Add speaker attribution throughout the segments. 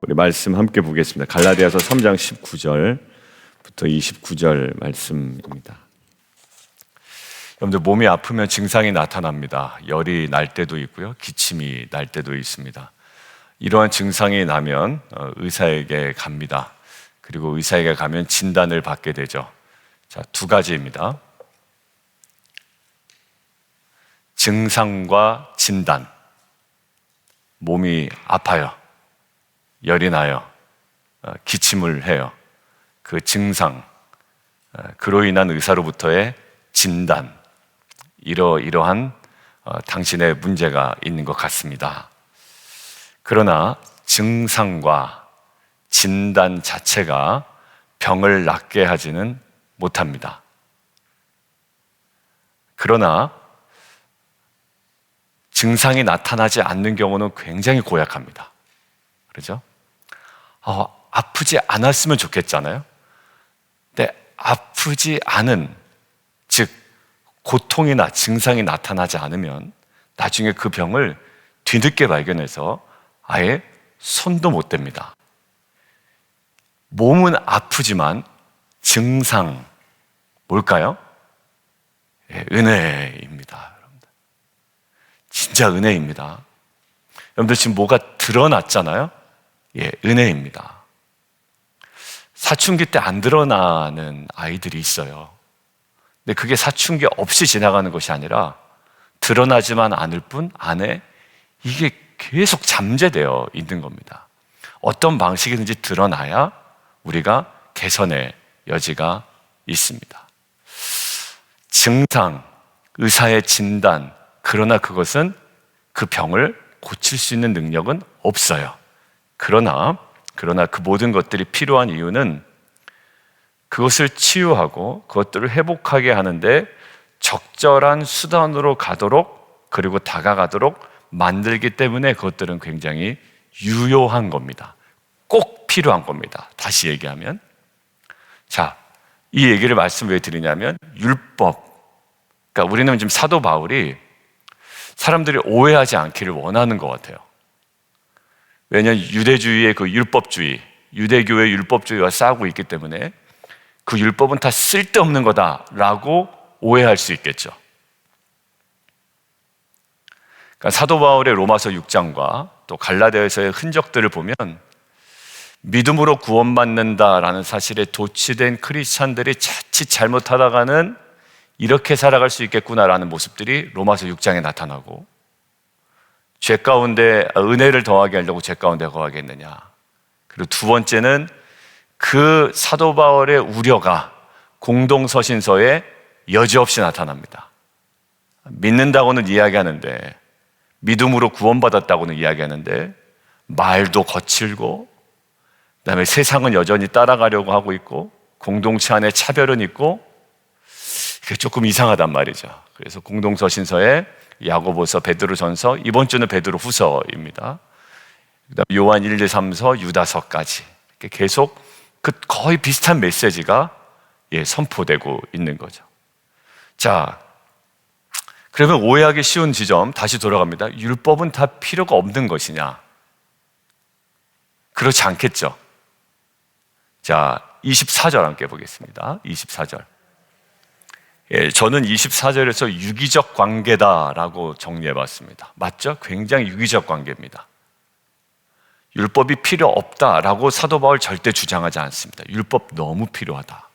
Speaker 1: 우리 말씀 함께 보겠습니다. 갈라디아서 3장 19절부터 29절 말씀입니다. 여러분들, 몸이 아프면 증상이 나타납니다. 열이 날 때도 있고요, 기침이 날 때도 있습니다. 이러한 증상이 나면 의사에게 갑니다. 그리고 의사에게 가면 진단을 받게 되죠. 자, 두 가지입니다. 증상과 진단. 몸이 아파요, 열이 나요, 기침을 해요. 그 증상, 그로 인한 의사로부터의 진단, 이러한 당신의 문제가 있는 것 같습니다. 그러나 증상과 진단 자체가 병을 낫게 하지는 못합니다. 그러나 증상이 나타나지 않는 경우는 굉장히 고약합니다. 그렇죠? 아프지 않았으면 좋겠잖아요. 근데 아프지 않은, 즉 고통이나 증상이 나타나지 않으면 나중에 그 병을 뒤늦게 발견해서 아예 손도 못 댑니다. 몸은 아프지만 증상 뭘까요? 은혜입니다. 여러분들, 진짜 은혜입니다. 여러분들, 지금 뭐가 드러났잖아요. 은혜입니다. 사춘기 때 안 드러나는 아이들이 있어요. 근데 그게 사춘기 없이 지나가는 것이 아니라 드러나지만 않을 뿐 안에 이게 계속 잠재되어 있는 겁니다. 어떤 방식이든지 드러나야 우리가 개선의 여지가 있습니다. 증상, 의사의 진단, 그러나 그것은 그 병을 고칠 수 있는 능력은 없어요. 그러나 그 모든 것들이 필요한 이유는 그것을 치유하고 그것들을 회복하게 하는데 적절한 수단으로 가도록, 그리고 다가가도록 만들기 때문에 그것들은 굉장히 유효한 겁니다. 꼭 필요한 겁니다. 다시 얘기하면, 자, 이 얘기를 말씀 왜 드리냐면, 율법, 그러니까 우리는 지금 사도 바울이 사람들이 오해하지 않기를 원하는 것 같아요. 왜냐하면 유대주의의 그 율법주의, 유대교의 율법주의와 싸우고 있기 때문에 그 율법은 다 쓸데없는 거다라고 오해할 수 있겠죠. 그러니까 사도 바울의 로마서 6장과 또 갈라디아서의 흔적들을 보면 믿음으로 구원받는다라는 사실에 도취된 크리스찬들이 자칫 잘못하다가는 이렇게 살아갈 수 있겠구나라는 모습들이 로마서 6장에 나타나고, 죄 가운데 은혜를 더하게 하려고 죄 가운데 거하겠느냐. 그리고 두 번째는 그 사도 바울의 우려가 공동서신서에 여지없이 나타납니다. 믿는다고는 이야기하는데, 믿음으로 구원받았다고는 이야기하는데 말도 거칠고, 그다음에 세상은 여전히 따라가려고 하고 있고, 공동체 안에 차별은 있고, 그게 조금 이상하단 말이죠. 그래서 공동서신서에 야고보서, 베드로전서, 이번 주는 베드로후서입니다. 그다음 요한 1, 2, 3서, 유다서까지 이렇게 계속 그 거의 비슷한 메시지가 선포되고 있는 거죠. 자, 그러면 오해하기 쉬운 지점 다시 돌아갑니다. 율법은 다 필요가 없는 것이냐? 그렇지 않겠죠. 자, 24절 함께 보겠습니다. 24절. 저는 24절에서 유기적 관계다라고 정리해봤습니다. 맞죠? 굉장히 유기적 관계입니다. 율법이 필요 없다라고 사도 바울 절대 주장하지 않습니다. 율법 너무 필요하다.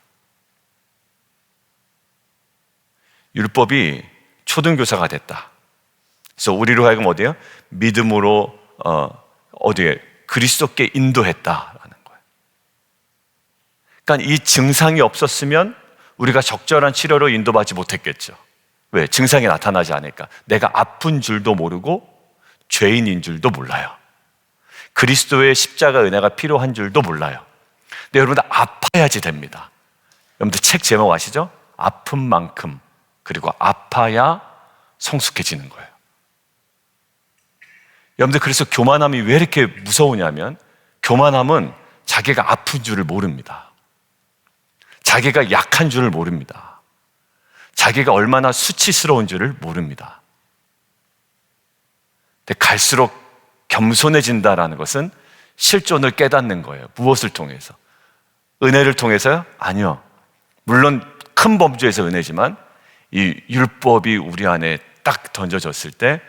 Speaker 1: 율법이 초등교사가 됐다. 그래서 우리로 하여금 어디에요? 믿음으로 어디에? 그리스도께 인도했다라는 거예요. 그러니까 이 증상이 없었으면 우리가 적절한 치료로 인도받지 못했겠죠. 왜? 증상이 나타나지 않으니까. 내가 아픈 줄도 모르고 죄인인 줄도 몰라요. 그리스도의 십자가 은혜가 필요한 줄도 몰라요. 근데 여러분들 아파야지 됩니다. 여러분들 책 제목 아시죠? 아픈 만큼, 그리고 아파야 성숙해지는 거예요. 여러분들, 그래서 교만함이 왜 이렇게 무서우냐면, 교만함은 자기가 아픈 줄을 모릅니다. 자기가 약한 줄을 모릅니다. 자기가 얼마나 수치스러운 줄을 모릅니다. 근데 갈수록 겸손해진다라는 것은 실존을 깨닫는 거예요. 무엇을 통해서? 은혜를 통해서요? 아니요. 물론 큰 범주에서 은혜지만 이 율법이 우리 안에 딱 던져졌을 때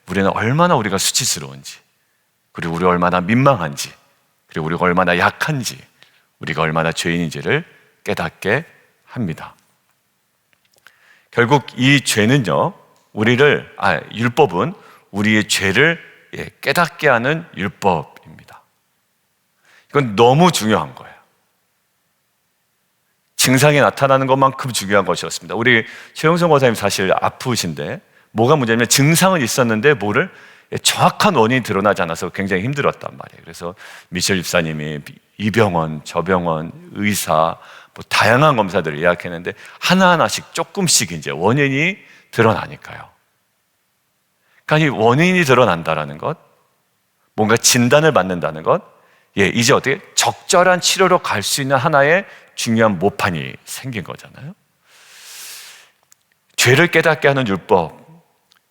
Speaker 1: 우리는 얼마나 우리가 수치스러운지, 그리고 우리가 얼마나 민망한지, 그리고 우리가 얼마나 약한지, 우리가 얼마나 죄인인지를 깨닫게 합니다. 결국 이 죄는요, 율법은 우리의 죄를 깨닫게 하는 율법입니다. 이건 너무 중요한 거예요. 증상이 나타나는 것만큼 중요한 것이었습니다. 우리 최영성 권사님 사실 아프신데 뭐가 문제냐면 증상은 있었는데 정확한 원인이 드러나지 않아서 굉장히 힘들었단 말이에요. 그래서 미셸 집사님이 이 병원, 저 병원, 의사, 다양한 검사들을 예약했는데 하나하나씩 조금씩 이제 원인이 드러나니까요. 그러니까 이 원인이 드러난다라는 것, 뭔가 진단을 받는다는 것, 이제 어떻게 적절한 치료로 갈 수 있는 하나의 중요한 모판이 생긴 거잖아요. 죄를 깨닫게 하는 율법,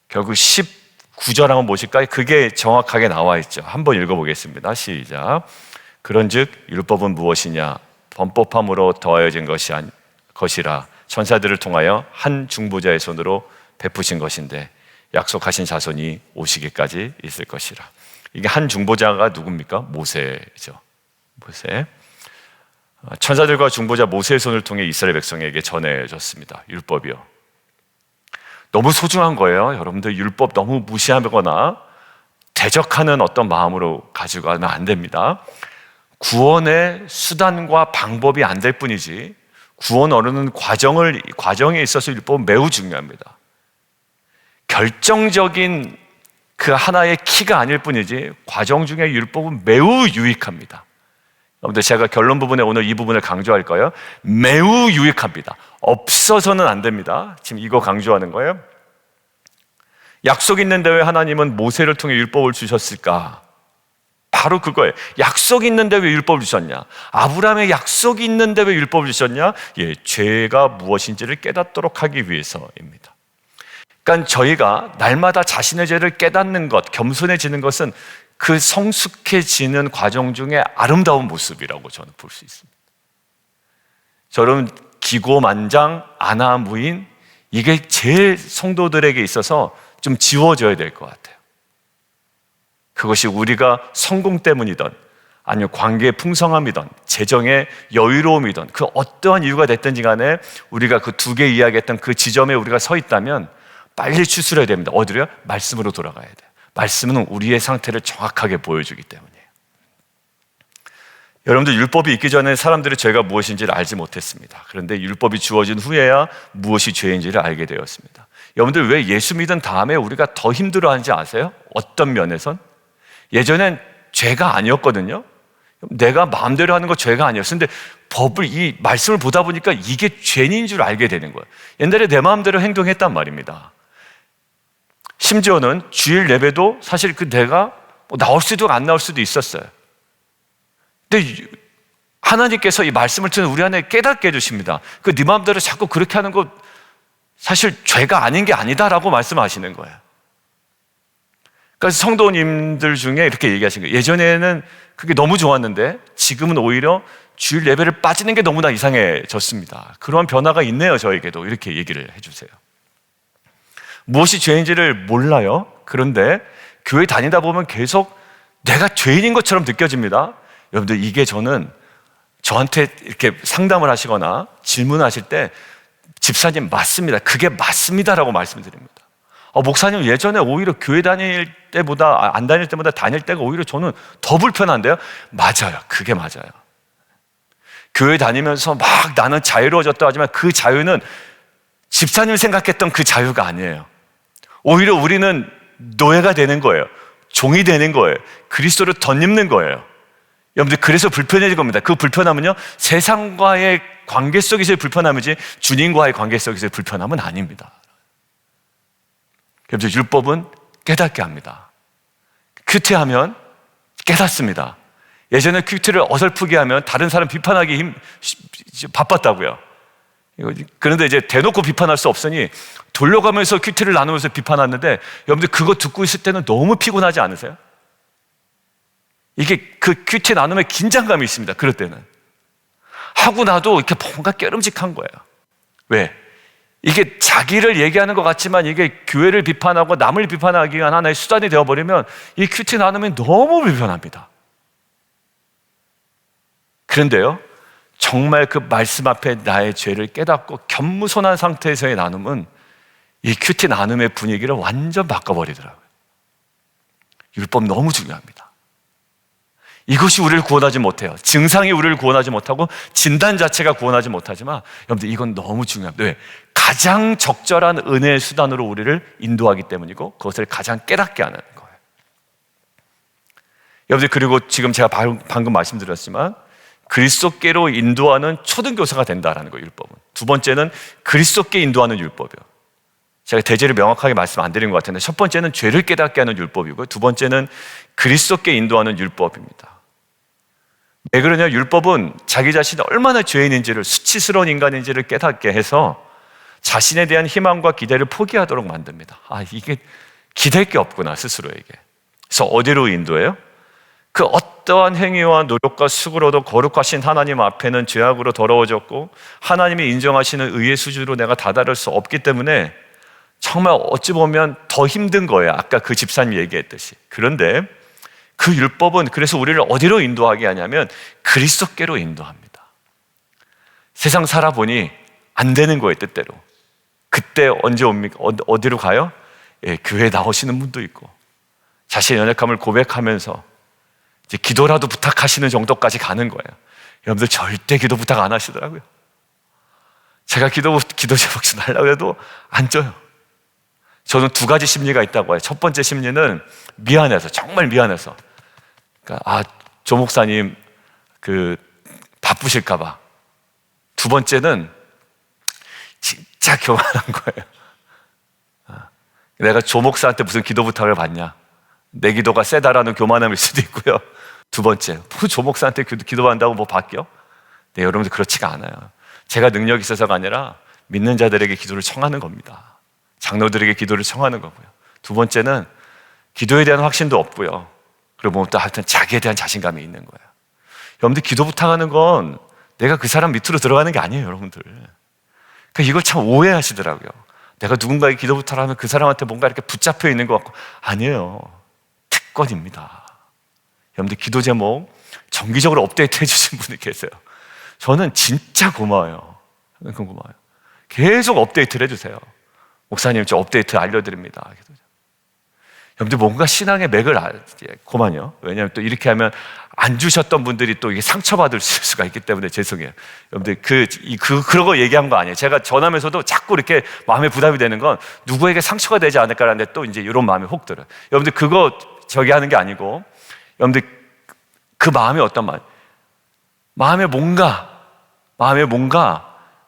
Speaker 1: 결국 19절 한번 보실까요? 그게 정확하게 나와 있죠. 한번 읽어보겠습니다. 시작. 그런즉 율법은 무엇이냐? 범법함으로 더하여진 것이라 천사들을 통하여 한 중보자의 손으로 베푸신 것인데 약속하신 자손이 오시기까지 있을 것이라. 이게 한 중보자가 누굽니까? 모세죠. 모세. 천사들과 중보자 모세의 손을 통해 이스라엘 백성에게 전해졌습니다. 율법이요. 너무 소중한 거예요. 여러분들 율법 너무 무시하거나 대적하는 어떤 마음으로 가지고 가면 안 됩니다. 구원의 수단과 방법이 안 될 뿐이지 구원 얻는 과정에 있어서 율법은 매우 중요합니다. 결정적인 그 하나의 키가 아닐 뿐이지 과정 중에 율법은 매우 유익합니다. 여러분들 제가 결론 부분에 오늘 이 부분을 강조할 거예요. 매우 유익합니다. 없어서는 안 됩니다. 지금 이거 강조하는 거예요. 약속 있는데 왜 하나님은 모세를 통해 율법을 주셨을까? 바로 그거예요. 약속이 있는데 왜 율법을 주셨냐? 아브라함의 약속이 있는데 왜 율법을 주셨냐? 죄가 무엇인지를 깨닫도록 하기 위해서입니다. 그러니까 저희가 날마다 자신의 죄를 깨닫는 것, 겸손해지는 것은 그 성숙해지는 과정 중에 아름다운 모습이라고 저는 볼 수 있습니다. 저는 기고만장, 안하무인, 이게 제 성도들에게 있어서 좀 지워져야 될 것 같아요. 그것이 우리가 성공 때문이든 아니면 관계의 풍성함이든 재정의 여유로움이든 그 어떠한 이유가 됐든지 간에 우리가 그 두 개 이야기했던 그 지점에 우리가 서 있다면 빨리 추스려야 됩니다. 어디로요? 말씀으로 돌아가야 돼요. 말씀은 우리의 상태를 정확하게 보여주기 때문이에요. 여러분들 율법이 있기 전에 사람들이 죄가 무엇인지를 알지 못했습니다. 그런데 율법이 주어진 후에야 무엇이 죄인지를 알게 되었습니다. 여러분들 왜 예수 믿은 다음에 우리가 더 힘들어하는지 아세요? 어떤 면에선? 예전엔 죄가 아니었거든요. 내가 마음대로 하는 거 죄가 아니었어요. 근데 이 말씀을 보다 보니까 이게 죄인 줄 알게 되는 거예요. 옛날에 내 마음대로 행동했단 말입니다. 심지어는 주일 예배도 사실 내가 나올 수도 안 나올 수도 있었어요. 근데 하나님께서 이 말씀을 듣는 우리 안에 깨닫게 해주십니다. 네 마음대로 자꾸 그렇게 하는 거 사실 죄가 아닌 게 아니다라고 말씀하시는 거예요. 그래서 성도님들 중에 이렇게 얘기하신 거예요. 예전에는 그게 너무 좋았는데 지금은 오히려 주일 예배를 빠지는 게 너무나 이상해졌습니다. 그런 변화가 있네요. 저에게도 이렇게 얘기를 해주세요. 무엇이 죄인지를 몰라요. 그런데 교회 다니다 보면 계속 내가 죄인인 것처럼 느껴집니다. 여러분들 이게 저한테 이렇게 상담을 하시거나 질문하실 때 집사님 맞습니다. 그게 맞습니다라고 말씀드립니다. 목사님 예전에 오히려 교회 다닐 때보다 안 다닐 때보다 다닐 때가 오히려 저는 더 불편한데요. 맞아요. 그게 맞아요. 교회 다니면서 막 나는 자유로워졌다 하지만 그 자유는 집사님 생각했던 그 자유가 아니에요. 오히려 우리는 노예가 되는 거예요. 종이 되는 거예요. 그리스도를 덧입는 거예요. 여러분들 그래서 불편해진 겁니다. 그 불편함은요 세상과의 관계 속에서의 불편함이지 주님과의 관계 속에서의 불편함은 아닙니다. 여러분들 율법은 깨닫게 합니다. 큐티하면 깨닫습니다. 예전에 큐티를 어설프게 하면 다른 사람 비판하기 바빴다고요. 그런데 이제 대놓고 비판할 수 없으니 돌려가면서 큐티를 나누면서 비판하는데 여러분들 그거 듣고 있을 때는 너무 피곤하지 않으세요? 이게 그 큐티 나눔에 긴장감이 있습니다. 그럴 때는. 하고 나도 이렇게 뭔가 깨름직한 거예요. 왜? 이게 자기를 얘기하는 것 같지만 이게 교회를 비판하고 남을 비판하기 위한 하나의 수단이 되어버리면 이 큐티 나눔이 너무 불편합니다. 그런데요, 정말 그 말씀 앞에 나의 죄를 깨닫고 겸무손한 상태에서의 나눔은 이 큐티 나눔의 분위기를 완전 바꿔버리더라고요. 율법 너무 중요합니다. 이것이 우리를 구원하지 못해요. 증상이 우리를 구원하지 못하고 진단 자체가 구원하지 못하지만 여러분들 이건 너무 중요합니다. 왜? 가장 적절한 은혜의 수단으로 우리를 인도하기 때문이고 그것을 가장 깨닫게 하는 거예요. 여러분들, 그리고 지금 제가 방금 말씀드렸지만 그리스도께로 인도하는 초등교사가 된다라는 거예요, 율법은. 두 번째는 그리스도께 인도하는 율법이요. 제가 대제를 명확하게 말씀 안 드린 것 같은데 첫 번째는 죄를 깨닫게 하는 율법이고요. 두 번째는 그리스도께 인도하는 율법입니다. 왜 그러냐? 율법은 자기 자신이 얼마나 죄인인지를, 수치스러운 인간인지를 깨닫게 해서 자신에 대한 희망과 기대를 포기하도록 만듭니다. 아, 이게 기댈 게 없구나, 스스로에게. 그래서 어디로 인도해요? 그 어떠한 행위와 노력과 수고로도 거룩하신 하나님 앞에는 죄악으로 더러워졌고 하나님이 인정하시는 의의 수준으로 내가 다다를 수 없기 때문에 정말 어찌 보면 더 힘든 거예요. 아까 그 집사님이 얘기했듯이. 그런데 그 율법은 그래서 우리를 어디로 인도하게 하냐면 그리스도께로 인도합니다. 세상 살아보니 안 되는 거예요, 뜻대로. 그때 언제 옵니까? 어디로 가요? 예, 교회에 나오시는 분도 있고 자신의 연약함을 고백하면서 이제 기도라도 부탁하시는 정도까지 가는 거예요. 여러분들 절대 기도 부탁 안 하시더라고요. 제가 기도 제목 좀 하려고 해도 안 줘요. 저는 두 가지 심리가 있다고 해요. 첫 번째 심리는 미안해서, 정말 미안해서. 그러니까 조 목사님 바쁘실까 봐. 두 번째는 진짜 교만한 거예요. 내가 조 목사한테 무슨 기도 부탁을 받냐, 내 기도가 세다라는 교만함일 수도 있고요. 두 번째, 조 목사한테 기도한다고 뭐 바뀌어? 네, 여러분들 그렇지가 않아요. 제가 능력이 있어서가 아니라 믿는 자들에게 기도를 청하는 겁니다. 장로들에게 기도를 청하는 거고요. 두 번째는 기도에 대한 확신도 없고요. 그리고 또 하여튼 자기에 대한 자신감이 있는 거예요. 여러분들 기도 부탁하는 건 내가 그 사람 밑으로 들어가는 게 아니에요, 여러분들. 그러니까 이걸 참 오해하시더라고요. 내가 누군가에게 기도 부탁을 하면 그 사람한테 뭔가 이렇게 붙잡혀 있는 것 같고, 아니에요. 특권입니다. 여러분들 기도 제목 정기적으로 업데이트 해주신 분이 계세요. 저는 진짜 고마워요. 고마워요. 계속 업데이트를 해주세요. 목사님, 저 업데이트 알려드립니다. 여러분들 뭔가 신앙의 맥을 고만요. 왜냐하면 또 이렇게 하면 안 주셨던 분들이 또 이게 상처받을 수가 있기 때문에 죄송해요. 여러분들 그런 거 얘기한 거 아니에요. 제가 전하면서도 자꾸 이렇게 마음에 부담이 되는 건 누구에게 상처가 되지 않을까라는데 또 이제 이런 마음이 혹 들어요. 여러분들 그거 저기 하는 게 아니고, 여러분들 그 마음이 어떤 마음? 마음에 뭔가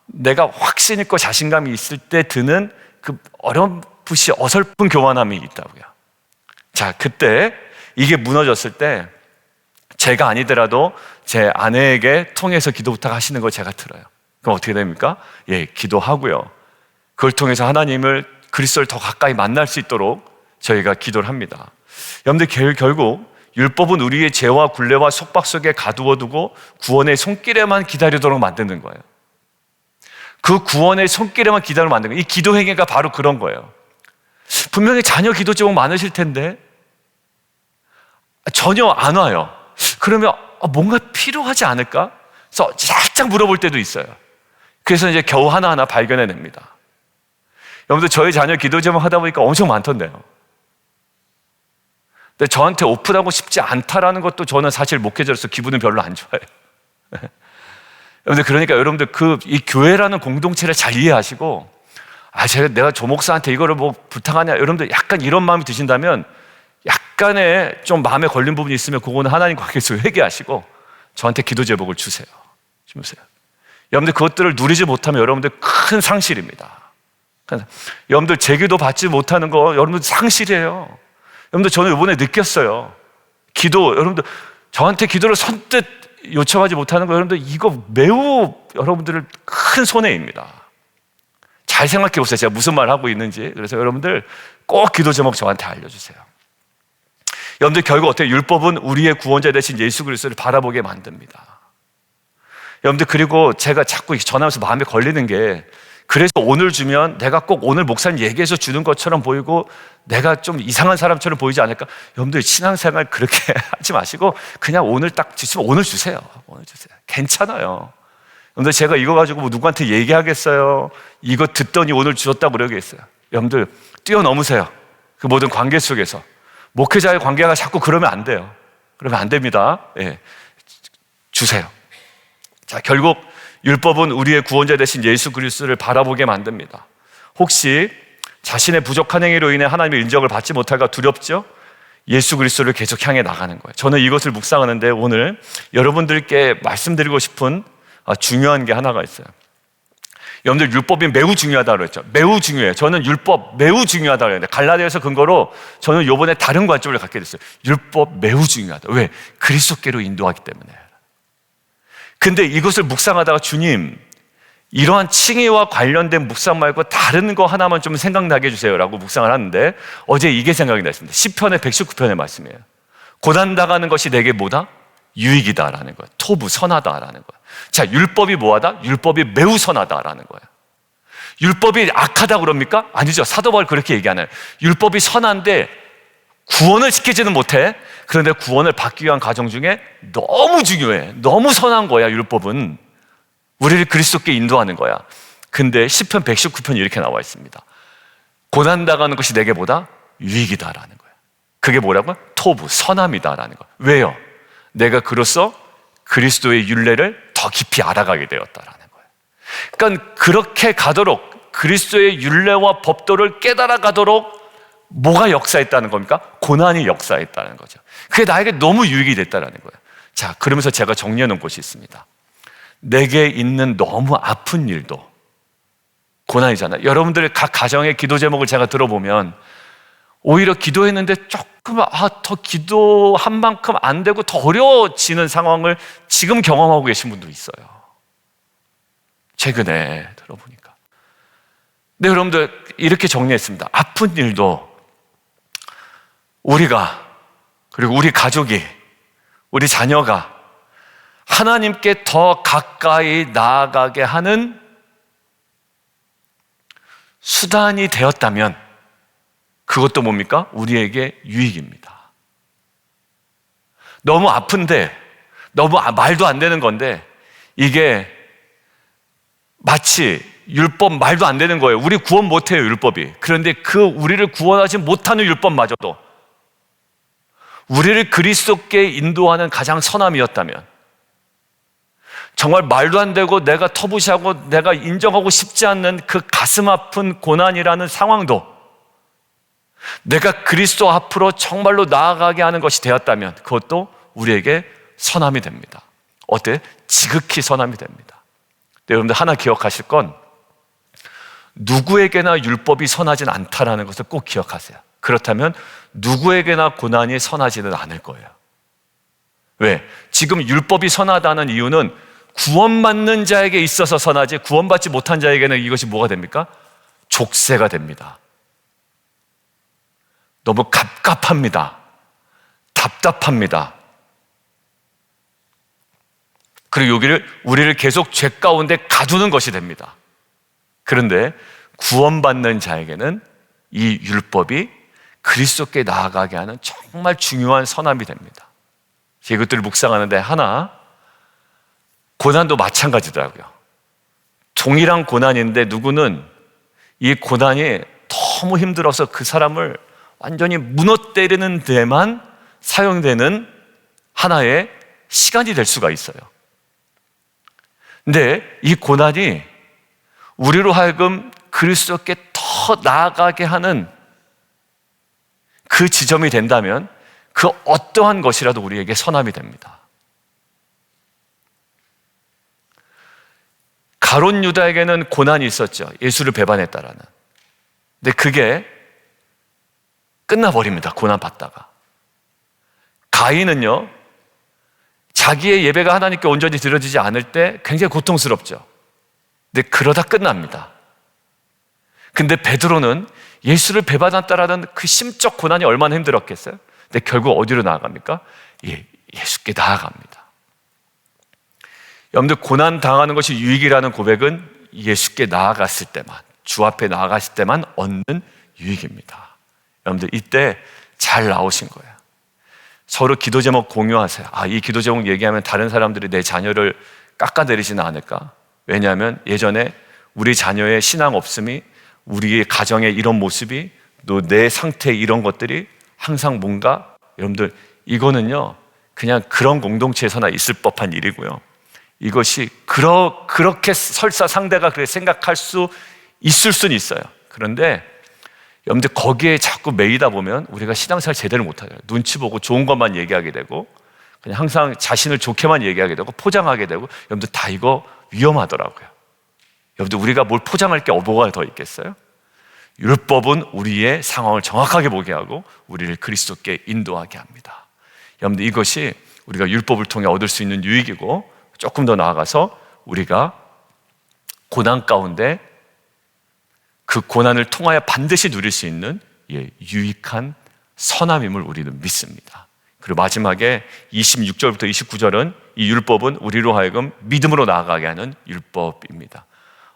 Speaker 1: 내가 확신 있고 자신감이 있을 때 드는 그 어렴풋이 어설픈 교만함이 있다고요. 자, 그때 이게 무너졌을 때 제가 아니더라도 제 아내에게 통해서 기도 부탁하시는 걸 제가 들어요. 그럼 어떻게 됩니까? 예, 기도하고요. 그걸 통해서 하나님을, 그리스도를 더 가까이 만날 수 있도록 저희가 기도를 합니다. 여러분들 결국 율법은 우리의 죄와 굴레와 속박 속에 가두어두고 구원의 손길에만 기다리도록 만드는 거예요. 그 구원의 손길에만 기다리도록 만드는 거예요. 이 기도 행위가 바로 그런 거예요. 분명히 자녀 기도 제목 많으실 텐데 전혀 안 와요. 그러면 뭔가 필요하지 않을까? 그래서 살짝 물어볼 때도 있어요. 그래서 이제 겨우 하나하나 발견해냅니다. 여러분들 저희 자녀 기도 제목 하다 보니까 엄청 많던데요. 근데 저한테 오픈하고 싶지 않다라는 것도 저는 사실 목회자로서 기분은 별로 안 좋아요. 여러분들 그러니까 여러분들 이 교회라는 공동체를 잘 이해하시고, 내가 조 목사한테 이거를 뭐 부탁하냐, 여러분들 약간 이런 마음이 드신다면 약간의 좀 마음에 걸린 부분이 있으면 그거는 하나님 관계에서 회개하시고 저한테 기도 제목을 주세요. 여러분들 그것들을 누리지 못하면 여러분들 큰 상실입니다. 여러분들 제 기도 받지 못하는 거 여러분들 상실이에요. 여러분들 저는 이번에 느꼈어요. 여러분들 저한테 기도를 선뜻 요청하지 못하는 거, 여러분들 이거 매우 여러분들을 큰 손해입니다. 잘 생각해 보세요. 제가 무슨 말 하고 있는지. 그래서 여러분들 꼭 기도 제목 저한테 알려주세요. 여러분들 결국 어때요? 율법은 우리의 구원자 되신 예수 그리스도를 바라보게 만듭니다. 여러분들, 그리고 제가 자꾸 전하면서 마음에 걸리는 게, 그래서 오늘 주면 내가 꼭 오늘 목사님 얘기해서 주는 것처럼 보이고 내가 좀 이상한 사람처럼 보이지 않을까? 여러분들, 신앙생활 그렇게 하지 마시고 그냥 오늘 딱 주시면 오늘 주세요. 오늘 주세요. 괜찮아요. 여러분들, 제가 이거 가지고 뭐 누구한테 얘기하겠어요? 이거 듣더니 오늘 주셨다고 그러겠어요? 여러분들, 뛰어넘으세요. 그 모든 관계 속에서. 목회자의 관계가 자꾸 그러면 안 돼요. 그러면 안 됩니다. 예. 주세요. 자, 결국 율법은 우리의 구원자 되신 예수 그리스도를 바라보게 만듭니다. 혹시 자신의 부족한 행위로 인해 하나님의 인정을 받지 못할까 두렵죠? 예수 그리스도를 계속 향해 나가는 거예요. 저는 이것을 묵상하는데 오늘 여러분들께 말씀드리고 싶은 중요한 게 하나가 있어요. 여러분들, 율법이 매우 중요하다고 그랬죠. 매우 중요해요. 저는 율법 매우 중요하다고 그랬는데, 갈라디아서 근거로 저는 요번에 다른 관점을 갖게 됐어요. 율법 매우 중요하다. 왜? 그리스도께로 인도하기 때문에. 근데 이것을 묵상하다가, 주님, 이러한 칭의와 관련된 묵상 말고 다른 거 하나만 좀 생각나게 해주세요 라고 묵상을 하는데, 어제 이게 생각이 났습니다. 시편의 119편의 말씀이에요. 고난당하는 것이 내게 뭐다? 유익이다라는 거예요. 토부, 선하다라는 거예요. 자, 율법이 뭐하다? 율법이 매우 선하다라는 거예요. 율법이 악하다 그럽니까? 아니죠. 사도 바울 그렇게 얘기하나요? 율법이 선한데 구원을 시키지는 못해. 그런데 구원을 받기 위한 과정 중에 너무 중요해. 너무 선한 거야. 율법은 우리를 그리스도께 인도하는 거야. 근데 시편 119편이 이렇게 나와 있습니다. 고난당하는 것이 내게 뭐다? 유익이다라는 거예요. 그게 뭐라고요? 토부, 선함이다라는 거예요. 왜요? 내가 그로써 그리스도의 율례를 더 깊이 알아가게 되었다라는 거예요. 그러니까 그렇게 가도록, 그리스도의 율례와 법도를 깨달아 가도록 뭐가 역사했다는 겁니까? 고난이 역사했다는 거죠. 그게 나에게 너무 유익이 됐다는 거예요. 자, 그러면서 제가 정리해 놓은 곳이 있습니다. 내게 있는 너무 아픈 일도 고난이잖아요. 여러분들의 각 가정의 기도 제목을 제가 들어보면 오히려 기도했는데 조금 더 기도한 만큼 안 되고 더 어려워지는 상황을 지금 경험하고 계신 분도 있어요. 최근에 들어보니까. 네, 여러분들, 이렇게 정리했습니다. 아픈 일도 우리가, 그리고 우리 가족이, 우리 자녀가 하나님께 더 가까이 나아가게 하는 수단이 되었다면 그것도 뭡니까? 우리에게 유익입니다. 너무 아픈데, 너무 말도 안 되는 건데, 이게 마치 율법 말도 안 되는 거예요. 우리 구원 못해요, 율법이. 그런데 그 우리를 구원하지 못하는 율법마저도 우리를 그리스도께 인도하는 가장 선함이었다면, 정말 말도 안 되고 내가 터부시하고 내가 인정하고 싶지 않는 그 가슴 아픈 고난이라는 상황도 내가 그리스도 앞으로 정말로 나아가게 하는 것이 되었다면 그것도 우리에게 선함이 됩니다. 어때? 지극히 선함이 됩니다. 네, 여러분들, 하나 기억하실 건 누구에게나 율법이 선하진 않다라는 것을 꼭 기억하세요. 그렇다면 누구에게나 고난이 선하지는 않을 거예요. 왜? 지금 율법이 선하다는 이유는 구원받는 자에게 있어서 선하지, 구원받지 못한 자에게는 이것이 뭐가 됩니까? 족쇄가 됩니다. 너무 갑갑합니다. 답답합니다. 그리고 여기를, 우리를 계속 죄 가운데 가두는 것이 됩니다. 그런데 구원받는 자에게는 이 율법이 그리스도께 나아가게 하는 정말 중요한 선함이 됩니다. 이것들을 묵상하는데 하나, 고난도 마찬가지더라고요. 동일한 고난인데 누구는 이 고난이 너무 힘들어서 그 사람을 완전히 무너뜨리는 데만 사용되는 하나의 시간이 될 수가 있어요. 근데 이 고난이 우리로 하여금 그리스도께 더 나아가게 하는 그 지점이 된다면 그 어떠한 것이라도 우리에게 선함이 됩니다. 가롯 유다에게는 고난이 있었죠. 예수를 배반했다라는. 근데 그게 끝나버립니다. 고난 받다가. 가인은요, 자기의 예배가 하나님께 온전히 드려지지 않을 때 굉장히 고통스럽죠. 근데 그러다 끝납니다. 근데 베드로는 예수를 배반했다라는 그 심적 고난이 얼마나 힘들었겠어요? 근데 결국 어디로 나아갑니까? 예수께 나아갑니다. 여러분들, 고난 당하는 것이 유익이라는 고백은 예수께 나아갔을 때만, 주 앞에 나아갔을 때만 얻는 유익입니다. 여러분들, 이때 잘 나오신 거예요. 서로 기도 제목 공유하세요. 이 기도 제목 얘기하면 다른 사람들이 내 자녀를 깎아내리지는 않을까? 왜냐하면 예전에 우리 자녀의 신앙 없음이, 우리의 가정의 이런 모습이, 또 내 상태의 이런 것들이 항상 뭔가, 여러분들, 이거는요 그냥 그런 공동체에서나 있을 법한 일이고요, 이것이 그렇게 설사 상대가 그렇게 생각할 수 있을 수는 있어요. 그런데 여러분들, 거기에 자꾸 매이다 보면 우리가 신앙생활 제대로 못하죠. 눈치 보고 좋은 것만 얘기하게 되고, 그냥 항상 자신을 좋게만 얘기하게 되고 포장하게 되고, 여러분들 다 이거 위험하더라고요. 여러분들, 우리가 뭘 포장할 게 뭐가 더 있겠어요? 율법은 우리의 상황을 정확하게 보게 하고 우리를 그리스도께 인도하게 합니다. 여러분들, 이것이 우리가 율법을 통해 얻을 수 있는 유익이고, 조금 더 나아가서 우리가 고난 가운데 그 고난을 통하여 반드시 누릴 수 있는 유익한 선함임을 우리는 믿습니다. 그리고 마지막에 26절부터 29절은 이 율법은 우리로 하여금 믿음으로 나아가게 하는 율법입니다.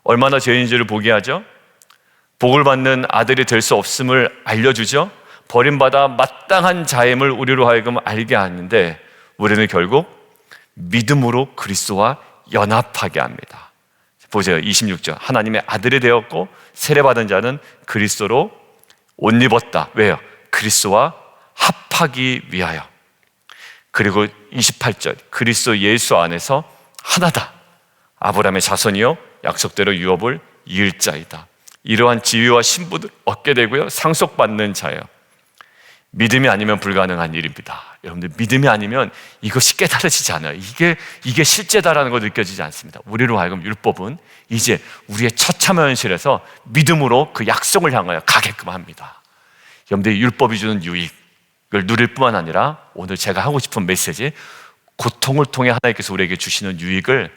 Speaker 1: 얼마나 죄인인지를 보게 하죠. 복을 받는 아들이 될 수 없음을 알려주죠. 버림받아 마땅한 자임을 우리로 하여금 알게 하는데, 우리는 결국 믿음으로 그리스도와 연합하게 합니다. 보세요. 26절. 하나님의 아들이 되었고 세례받은 자는 그리스도로 옷 입었다. 왜요? 그리스도와 합하기 위하여. 그리고 28절. 그리스도 예수 안에서 하나다. 아브라함의 자손이요 약속대로 유업을 이을 자이다. 이러한 지위와 신분을 얻게 되고요, 상속받는 자예요. 믿음이 아니면 불가능한 일입니다. 여러분들, 믿음이 아니면 이것이 깨달아지지 않아요. 이게 실제다라는 거 느껴지지 않습니다. 우리로 하여금 율법은 이제 우리의 처참한 현실에서 믿음으로 그 약속을 향하여 가게끔 합니다. 여러분들, 율법이 주는 유익을 누릴 뿐만 아니라 오늘 제가 하고 싶은 메시지, 고통을 통해 하나님께서 우리에게 주시는 유익을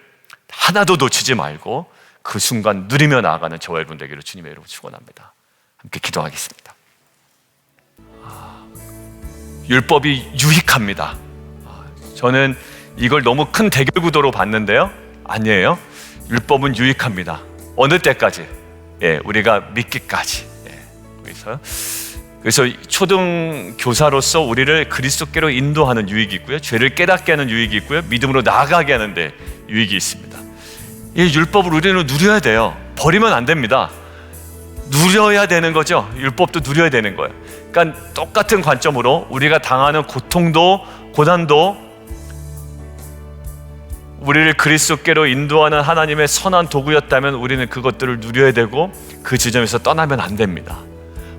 Speaker 1: 하나도 놓치지 말고 그 순간 누리며 나아가는 저와 여러분 되기를 주님의 이름으로 축원합니다. 함께 기도하겠습니다. 율법이 유익합니다. 저는 이걸 너무 큰 대결 구도로 봤는데요, 아니에요. 율법은 유익합니다. 어느 때까지? 우리가 믿기까지. 그래서 초등 교사로서 우리를 그리스도께로 인도하는 유익이 있고요, 죄를 깨닫게 하는 유익이 있고요, 믿음으로 나아가게 하는데 유익이 있습니다. 이 율법을 우리는 누려야 돼요. 버리면 안 됩니다. 누려야 되는 거죠. 율법도 누려야 되는 거예요. 그러니까 똑같은 관점으로 우리가 당하는 고통도 고난도 우리를 그리스도께로 인도하는 하나님의 선한 도구였다면 우리는 그것들을 누려야 되고, 그 지점에서 떠나면 안 됩니다.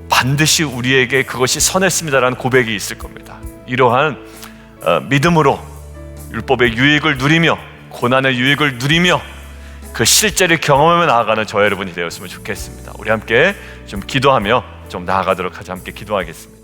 Speaker 1: 반드시 우리에게 그것이 선했습니다라는 고백이 있을 겁니다. 이러한 믿음으로 율법의 유익을 누리며, 고난의 유익을 누리며 그 실제를 경험하며 나아가는 저와 여러분이 되었으면 좋겠습니다. 우리 함께 좀 기도하며 좀 나아가도록 하자. 함께 기도하겠습니다.